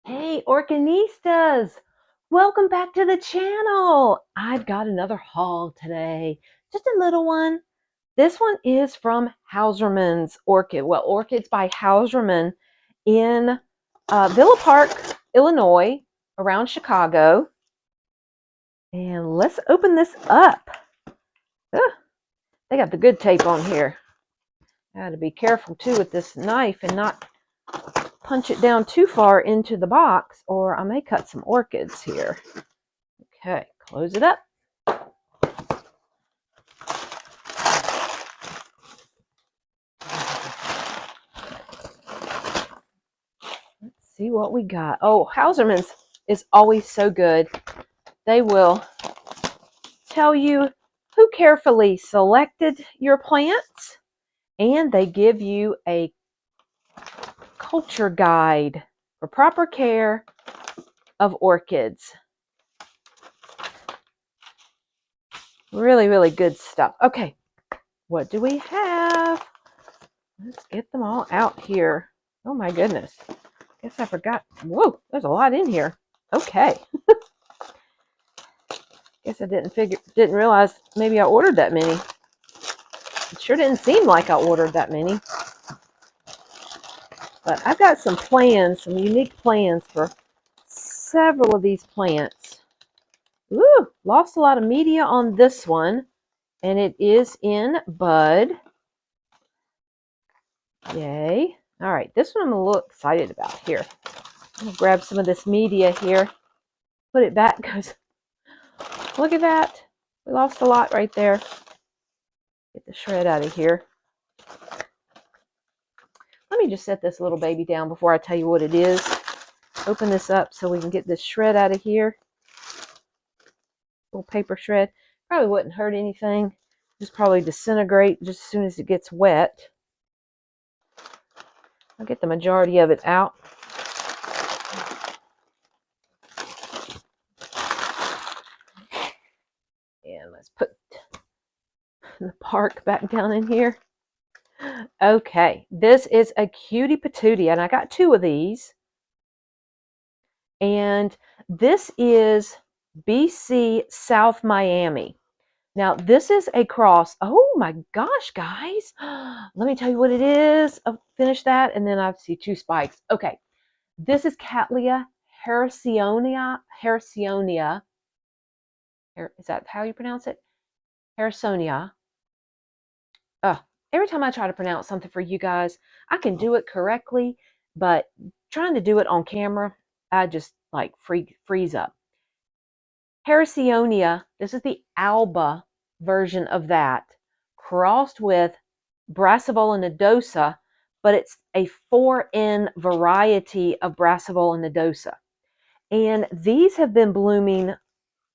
Hey, Orchinistas! Welcome back to the channel. I've got another haul today. Just a little one. This one is from Hausermann's Orchid. Well, Orchids by Hausermann in Villa Park, Illinois, around Chicago. And let's open this up. They got the good tape on here. I got to be careful too with this knife and not punch it down too far into the box, or I may cut some orchids here. Okay, close it up. Let's see what we got. Oh, Hausermann's is always so good. They will tell you who carefully selected your plants, and they give you a culture guide for proper care of orchids. Really, really good stuff. Okay, what do we have? Let's get them all out here. Oh my goodness. Guess I forgot. Whoa, there's a lot in here. Okay. Guess I didn't realize maybe I ordered that many. It sure didn't seem like I ordered that many. But I've got some plans, some unique plans for several of these plants. Ooh, lost a lot of media on this one, and it is in bud. Yay. All right, this one I'm a little excited about here. I'm going to grab some of this media here, put it back, because look at that. We lost a lot right there. Get the shred out of here. Let me just set this little baby down before I tell you what it is. Open this up so we can get this shred out of here. Little paper shred. Probably wouldn't hurt anything. Just probably disintegrate just as soon as it gets wet. I'll get the majority of it out. And let's put the bark back down in here. Okay, this is a cutie patootie, and I got two of these. And this is BC South Miami. Now, this is a cross. Oh my gosh, guys. Let me tell you what it is. I'll finish that, and then I see two spikes. Okay, this is Cattleya Harrisonia. Is that how you pronounce it? Harrisonia. Every time I try to pronounce something for you guys, I can do it correctly, but trying to do it on camera, I just like freeze up. Harrisonia, this is the alba version of that, crossed with Brassavola nodosa, but it's a 4N variety of Brassavola nodosa. And these have been blooming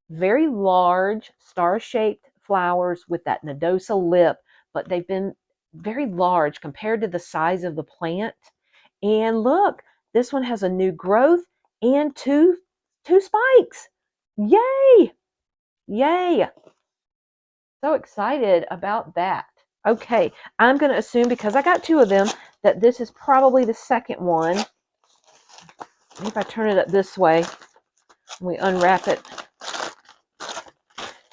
very large, star-shaped flowers with that nodosa lip, but they've been very large compared to the size of the plant. And look, this one has a new growth and two spikes. Yay! Yay! So excited about that. Okay, I'm going to assume, because I got two of them, that this is probably the second one. Maybe if I turn it up this way and we unwrap it,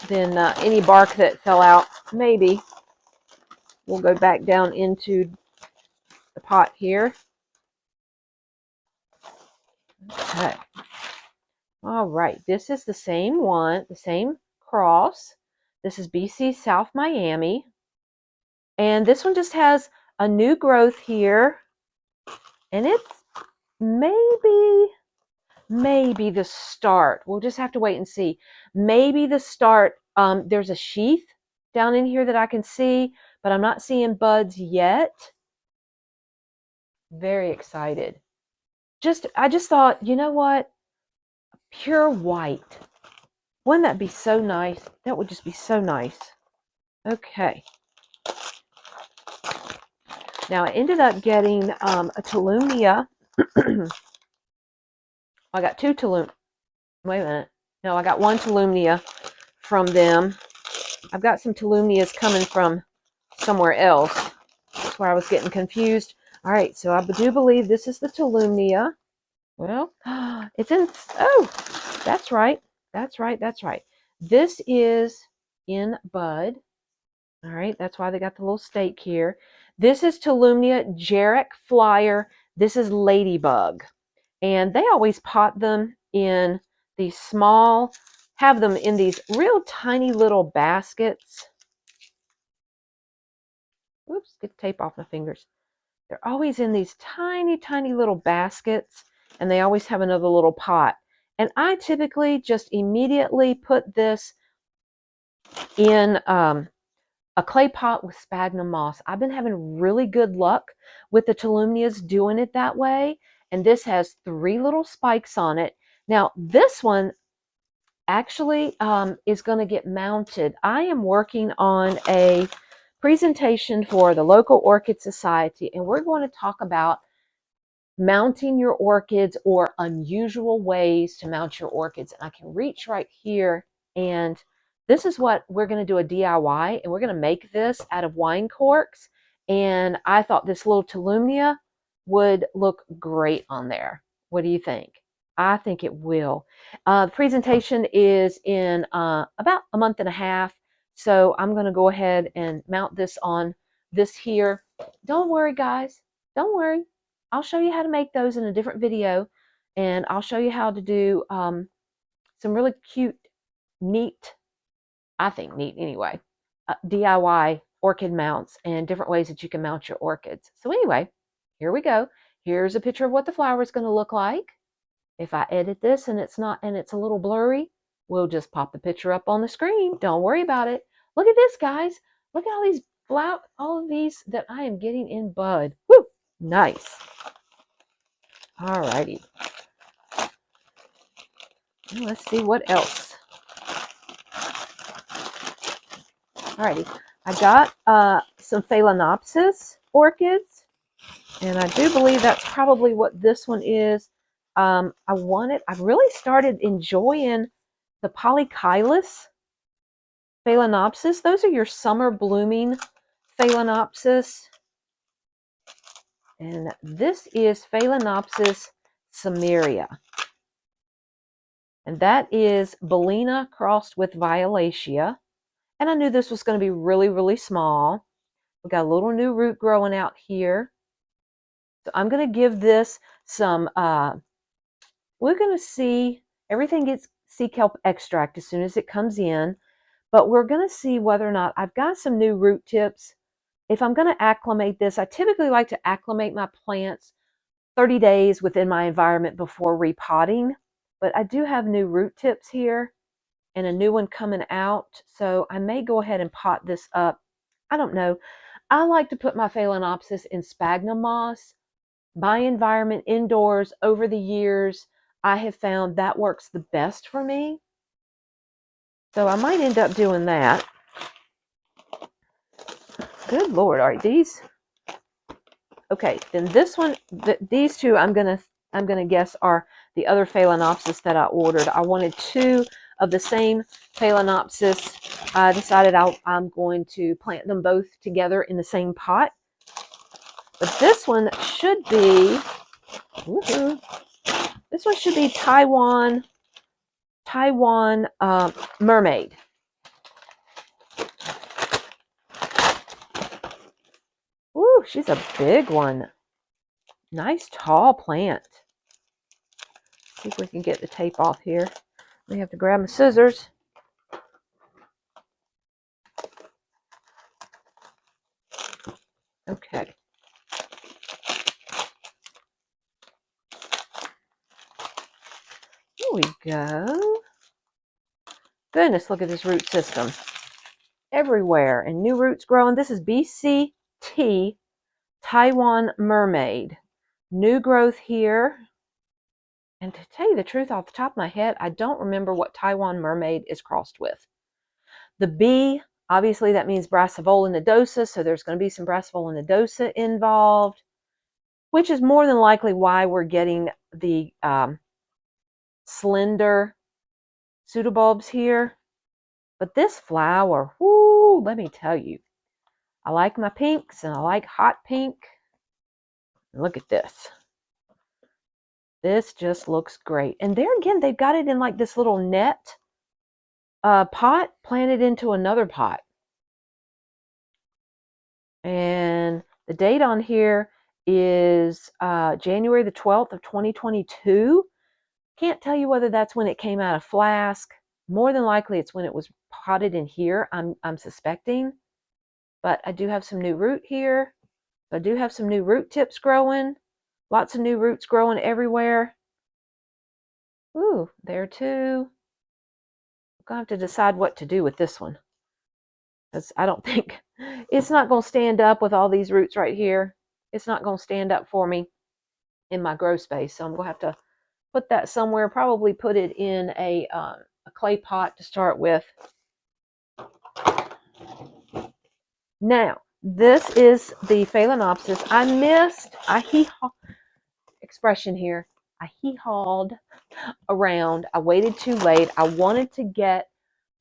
then any bark that fell out, maybe, will go back down into the pot here. Okay. All right, this is the same one, the same cross. This is BC South Miami. And this one just has a new growth here. And it's maybe the start. We'll just have to wait and see. Maybe the start. There's a sheath down in here that I can see, but I'm not seeing buds yet. Very excited. I just thought, you know what? Pure white. Wouldn't that be so nice? That would just be so nice. Okay. Now I ended up getting a Tolumnia. I got two Tolumnia. Wait a minute. No, I got one Tolumnia from them. I've got some Tolumnias coming from somewhere else. That's where I was getting confused. All right, so I do believe this is the Tolumnia. Well, it's in, oh, that's right. That's right. That's right. This is in bud. All right. That's why they got the little stake here. This is Tolumnia Jarek Flyer. This is Ladybug. And they always pot them in these small, have them in these real tiny little baskets. Oops, get the tape off my fingers. They're always in these tiny, tiny little baskets, and they always have another little pot. And I typically just immediately put this in a clay pot with sphagnum moss. I've been having really good luck with the Tolumnias doing it that way. And this has 3 little spikes on it. Now, this one actually is going to get mounted. I am working on a presentation for the local Orchid Society, and we're going to talk about mounting your orchids or unusual ways to mount your orchids. And I can reach right here, and this is what we're going to do, a DIY, and we're going to make this out of wine corks. And I thought this little Tolumnia would look great on there. What do you think? I think it will. The presentation is in about a month and a half, so I'm going to go ahead and mount this on this here. Don't worry, guys. Don't worry. I'll show you how to make those in a different video, and I'll show you how to do some really cute, neat, I think neat anyway, DIY orchid mounts and different ways that you can mount your orchids. So anyway, here we go. Here's a picture of what the flower is going to look like. If I edit this and it's a little blurry, we'll just pop the picture up on the screen. Don't worry about it. Look at this, guys. Look at all of these that I am getting in bud. Woo! Nice. All righty. Let's see what else. All righty. I got some Phalaenopsis orchids, and I do believe that's probably what this one is. I've really started enjoying the Polychilus Phalaenopsis. Those are your summer blooming Phalaenopsis. And this is Phalaenopsis Samaria. And that is Bellina crossed with Violaceae. And I knew this was going to be really, really small. We got a little new root growing out here. So I'm going to give this some, we're going to see, everything gets sea kelp extract as soon as it comes in. But we're going to see whether or not I've got some new root tips. If I'm going to acclimate this, I typically like to acclimate my plants 30 days within my environment before repotting. But I do have new root tips here and a new one coming out. So I may go ahead and pot this up. I don't know. I like to put my Phalaenopsis in sphagnum moss. My environment indoors over the years, I have found that works the best for me. So I might end up doing that. Good Lord, all right, these. Okay, then this one, these two I'm gonna guess are the other Phalaenopsis that I ordered. I wanted 2 of the same Phalaenopsis. I decided I'm going to plant them both together in the same pot. But this one should be, this one should be Taiwan Mermaid. Ooh, she's a big one. Nice tall plant. Let's see if we can get the tape off here. We have to grab my scissors. Okay. Here we go. Goodness, look at this root system. Everywhere, and new roots growing. This is BCT Taiwan Mermaid. New growth here. And to tell you the truth, off the top of my head, I don't remember what Taiwan Mermaid is crossed with. The B, obviously that means Brassavola nodosa, so there's going to be some Brassavola nodosa involved, which is more than likely why we're getting the slender pseudobulbs here. But this flower, whoo, let me tell you, I like my pinks and I like hot pink. Look at this. This just looks great. And there again, they've got it in like this little net pot planted into another pot. And the date on here is January the 12th of 2022. Can't tell you whether that's when it came out of flask. More than likely it's when it was potted in here, I'm suspecting. But I do have some new root here. I do have some new root tips growing. Lots of new roots growing everywhere. Ooh, there too. I'm going to have to decide what to do with this one. Because I don't think, it's not going to stand up with all these roots right here. It's not going to stand up for me in my grow space. So I'm going to have to put that somewhere, probably put it in a clay pot to start with. Now, this is the Phalaenopsis. I missed a expression here. I hee-hawed around. I waited too late. I wanted to get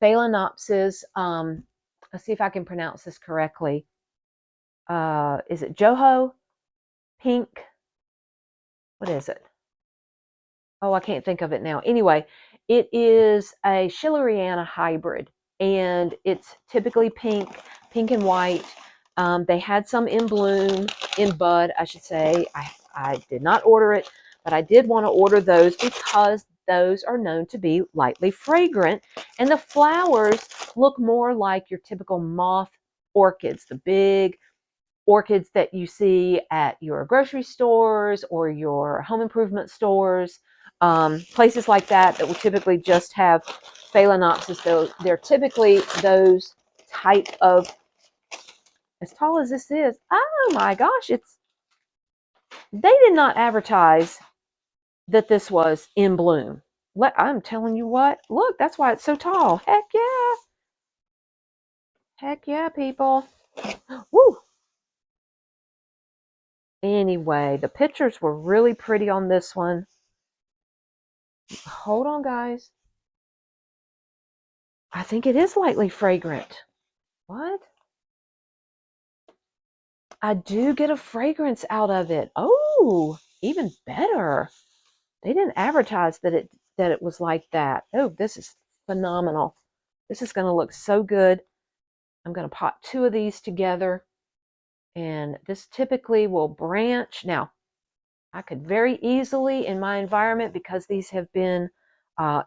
Phalaenopsis. Let's see if I can pronounce this correctly. Is it Joho? Pink? What is it? Oh, I can't think of it now. Anyway, it is a Schilleriana hybrid, and it's typically pink and white. They had some in bloom, in bud, I should say. I did not order it, but I did want to order those because those are known to be lightly fragrant, and the flowers look more like your typical moth orchids, the big orchids that you see at your grocery stores or your home improvement stores, places like that will typically just have Phalaenopsis. Though they're typically those type of, as tall as this is. Oh my gosh, they did not advertise that this was in bloom. I'm telling you what, look, that's why it's so tall. Heck yeah. Heck yeah, people. Woo. Anyway, the pictures were really pretty on this one. Hold on, guys. I think it is lightly fragrant. What? I do get a fragrance out of it. Oh, even better. They didn't advertise that it was like that. Oh, this is phenomenal. This is going to look so good. I'm going to pot 2 of these together, and this typically will branch. Now, I could very easily, in my environment, because these have been I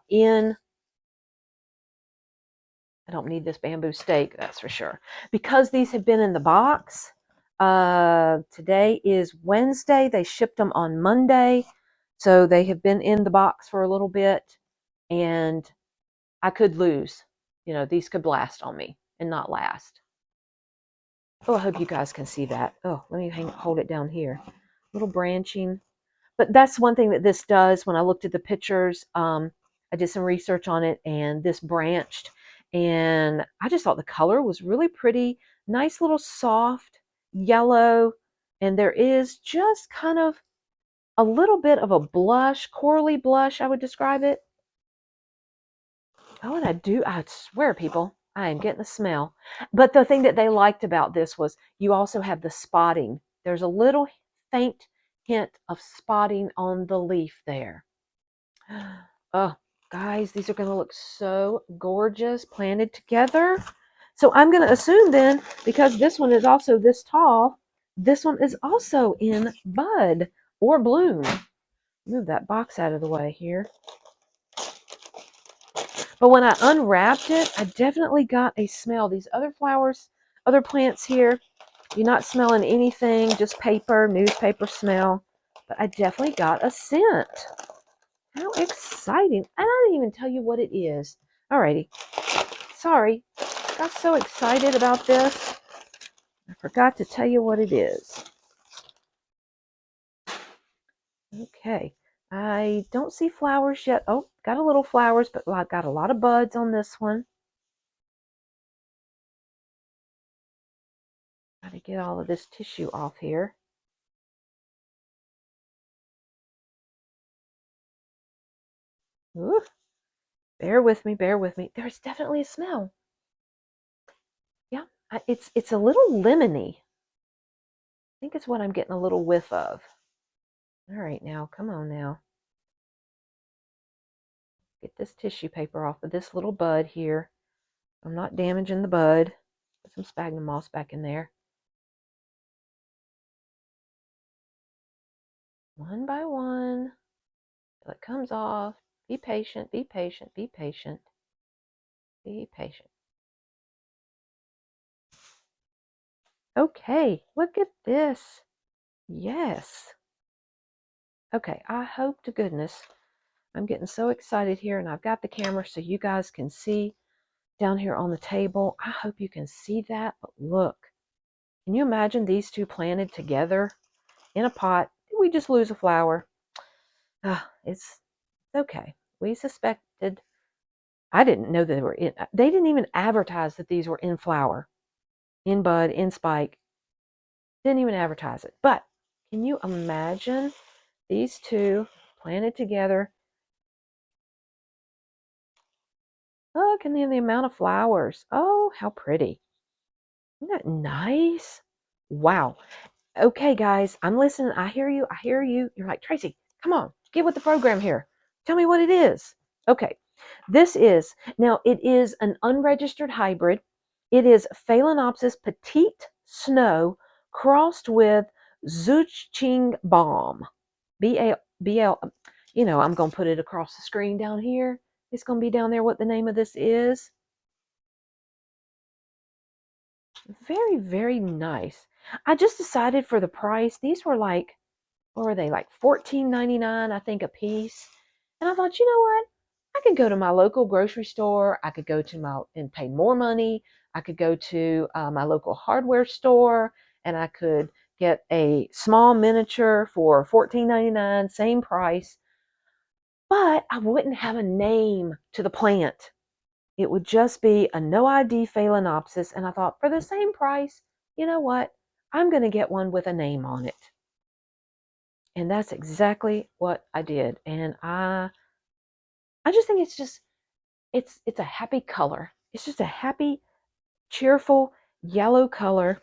don't need this bamboo stake, that's for sure. Because these have been in the box, today is Wednesday. They shipped them on Monday. So they have been in the box for a little bit, and I could lose. You know, these could blast on me and not last. Oh, I hope you guys can see that. Oh, let me hold it down here. Little branching. But that's one thing that this does. When I looked at the pictures, I did some research on it, and this branched. And I just thought the color was really pretty. Nice little soft yellow. And there is just kind of a little bit of a blush, corally blush, I would describe it. Oh, and I swear, people, I am getting a smell. But the thing that they liked about this was you also have the spotting. There's a little faint hint of spotting on the leaf there. Oh, guys, these are going to look so gorgeous planted together. So I'm going to assume then, because this one is also this tall, this one is also in bud or bloom. Move that box out of the way here. But when I unwrapped it, I definitely got a smell. These other flowers, other plants here, you're not smelling anything, just paper, newspaper smell. But I definitely got a scent. How exciting. I didn't even tell you what it is. Alrighty. Sorry. Got so excited about this. I forgot to tell you what it is. Okay. I don't see flowers yet. Oh, got a little flowers, but I got a lot of buds on this one. Got to get all of this tissue off here. Ooh. Bear with me, bear with me. There's definitely a smell. Yeah, it's a little lemony. I think it's what I'm getting a little whiff of. All right, now, come on now. Get this tissue paper off of this little bud here. I'm not damaging the bud. Put some sphagnum moss back in there. One by one, till it comes off. Be patient, be patient, be patient. Be patient. Okay, look at this. Yes. Okay, I hope to goodness, I'm getting so excited here, and I've got the camera so you guys can see down here on the table. I hope you can see that, but look. Can you imagine these two planted together in a pot? Did we just lose a flower? It's okay. We suspected. I didn't know they were in. They didn't even advertise that these were in flower, in bud, in spike. Didn't even advertise it. But can you imagine these two planted together? Look, and then the amount of flowers. Oh, how pretty. Isn't that nice? Wow. Okay, guys, I'm listening. I hear you. I hear you. You're like, Tracy, come on, get with the program here. Tell me what it is. Okay, this is, now it is an unregistered hybrid. It is Phalaenopsis petite snow crossed with Zuchting balm. B-A-B-L, I'm going to put it across the screen down here. It's going to be down there what the name of this is. Very, very nice. I just decided for the price, these were like, what were they, like $14.99, I think, a piece. And I thought, you know what? I could go to my local grocery store. I could go to and pay more money. I could go to my local hardware store, and I could get a small miniature for $14.99, same price. But I wouldn't have a name to the plant. It would just be a no ID Phalaenopsis. And I thought, for the same price, you know what? I'm going to get one with a name on it. And that's exactly what I did. And I just think it's a happy color. It's just a happy, cheerful yellow color.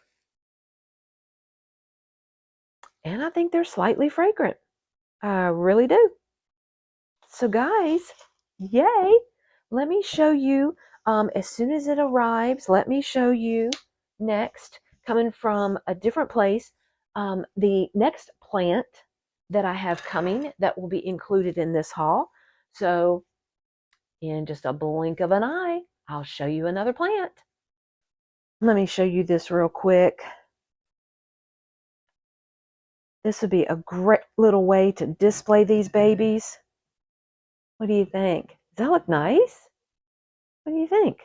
And I think they're slightly fragrant. I really do. So guys, yay. Let me show you, as soon as it arrives, let me show you next, coming from a different place, the next plant that I have coming that will be included in this haul. So in just a blink of an eye, I'll show you another plant. Let me show you this real quick. This would be a great little way to display these babies. What do you think? Does that look nice? What do you think?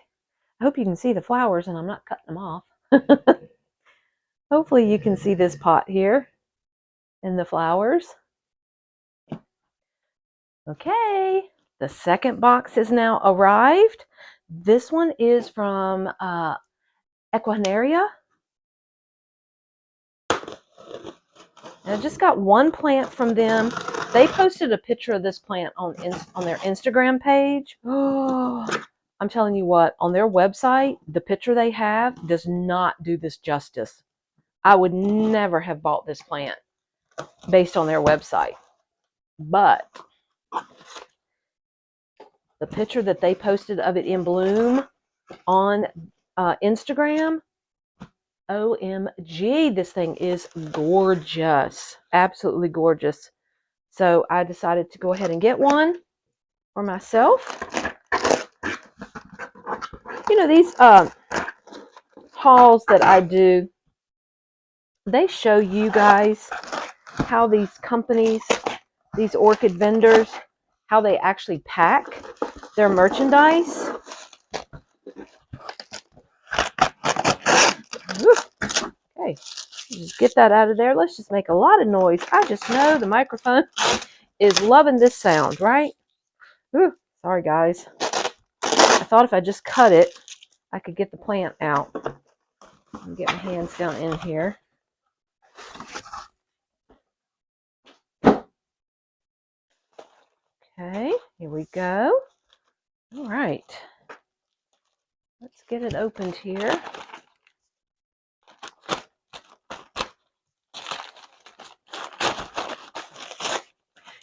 I hope you can see the flowers and I'm not cutting them off. Hopefully you can see this pot here and the flowers. Okay, the second box has now arrived. This one is from Ecuagenera. I just got one plant from them. They posted a picture of this plant on their Instagram page. Oh, I'm telling you what, on their website, the picture they have does not do this justice. I would never have bought this plant based on their website. But the picture that they posted of it in bloom on Instagram, OMG, this thing is gorgeous. Absolutely gorgeous. So I decided to go ahead and get one for myself. You know, these hauls that I do, they show you guys how these companies, these orchid vendors, how they actually pack their merchandise. Okay, just get that out of there. Let's just make a lot of noise. I just know the microphone is loving this sound, right? Ooh, sorry, guys. I thought if I just cut it, I could get the plant out. I'll get my hands down in here. Okay, here we go. All right. Let's get it opened here.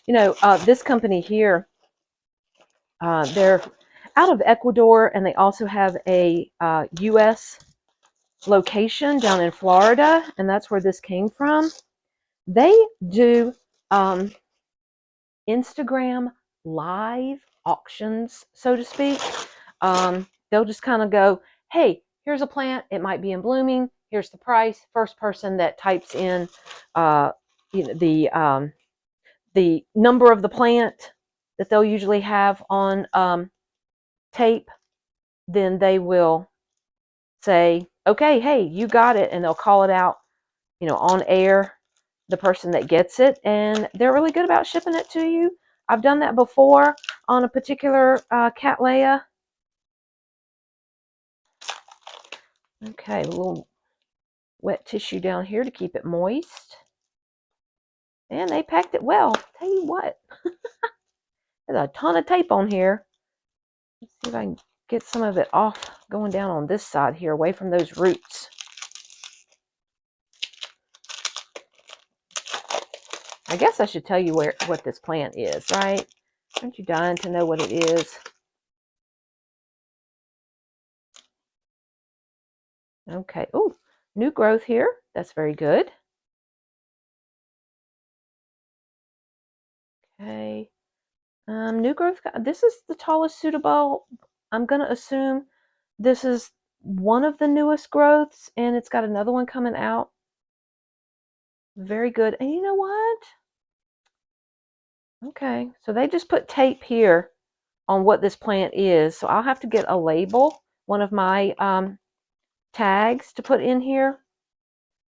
You know, this company here, They're out of Ecuador, and they also have a U.S. location down in Florida, and that's where this came from. They do Instagram live auctions, so to speak. They'll just kind of go, hey, here's a plant. It might be in blooming. Here's the price. First person that types in the number of the plant that they'll usually have on tape, then they will say, okay, hey, you got it. And they'll call it out, on air, the person that gets it. And they're really good about shipping it to you. I've done that before on a particular Cattleya. Okay, a little wet tissue down here to keep it moist. And they packed it well. Tell you what, there's a ton of tape on here. Let's see if I can get some of it off going down on this side here, away from those roots. I guess I should tell you what this plant is, right? Aren't you dying to know what it is? Okay. Oh, new growth here. That's very good. Okay. New growth. This is the tallest suitable. I'm going to assume this is one of the newest growths, and it's got another one coming out. Very good. And you know what? Okay. So they just put tape here on what this plant is. So I'll have to get a label, one of my tags to put in here.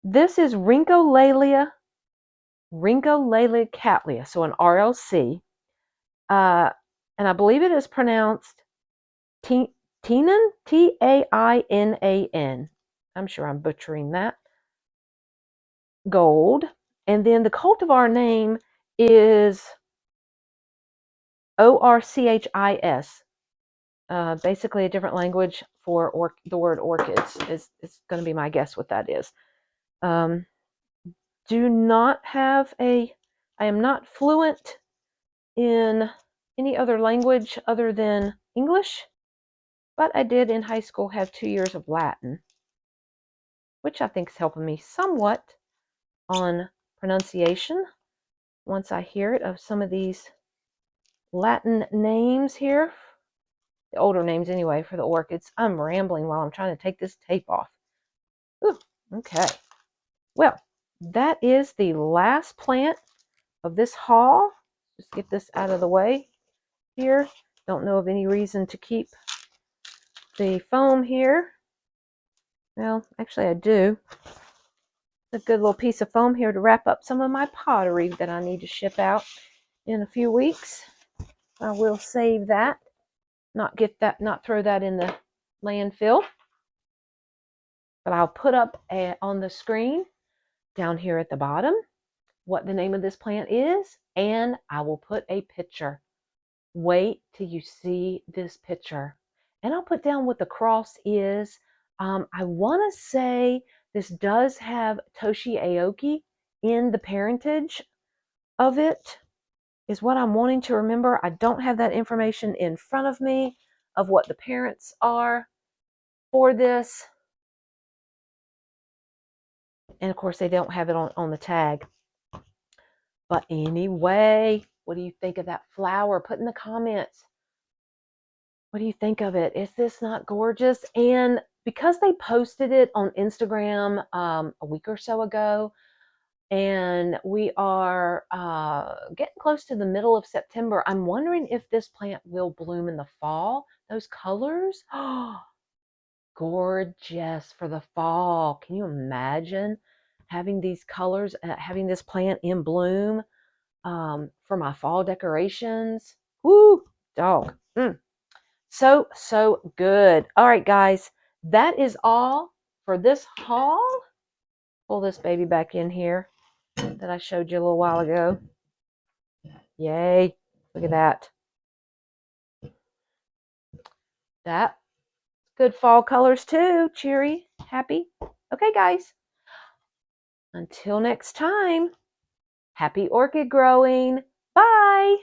This is Rhincolalia Cattleya, so an RLC. And I believe it is pronounced Tainan, Tainan. I'm sure I'm butchering that. Gold. And then the cultivar name is Orchis. Basically a different language for the word orchids is going to be my guess what that is. Do not have I am not fluent in any other language other than English, but I did in high school have 2 years of Latin, which I think is helping me somewhat on pronunciation once I hear it of some of these Latin names here, the older names anyway for the orchids. I'm rambling while I'm trying to take this tape off. Ooh, okay. Well, that is the last plant of this haul. Just get this out of the way here. Don't know of any reason to keep the foam here. Well, actually I do. A good little piece of foam here to wrap up some of my pottery that I need to ship out in a few weeks. I will save that, not throw that in the landfill. But I'll put up on the screen down here at the bottom what the name of this plant is, and I will put a picture. Wait till you see this picture. And I'll put down what the cross is. I want to say this does have Toshi Aoki in the parentage of it, is what I'm wanting to remember. I don't have that information in front of me of what the parents are for this. And of course, they don't have it on the tag. But anyway, what do you think of that flower? Put in the comments. What do you think of it? Is this not gorgeous? And because they posted it on Instagram a week or so ago, and we are getting close to the middle of September, I'm wondering if this plant will bloom in the fall. Those colors, gorgeous for the fall. Can you imagine having these colors, having this plant in bloom for my fall decorations? Woo, dog. So good. All right, guys, that is all for this haul. Pull this baby back in here that I showed you a little while ago. Yay. Look at that. That's good fall colors too. Cheery, happy. Okay, guys. Until next time, happy orchid growing. Bye.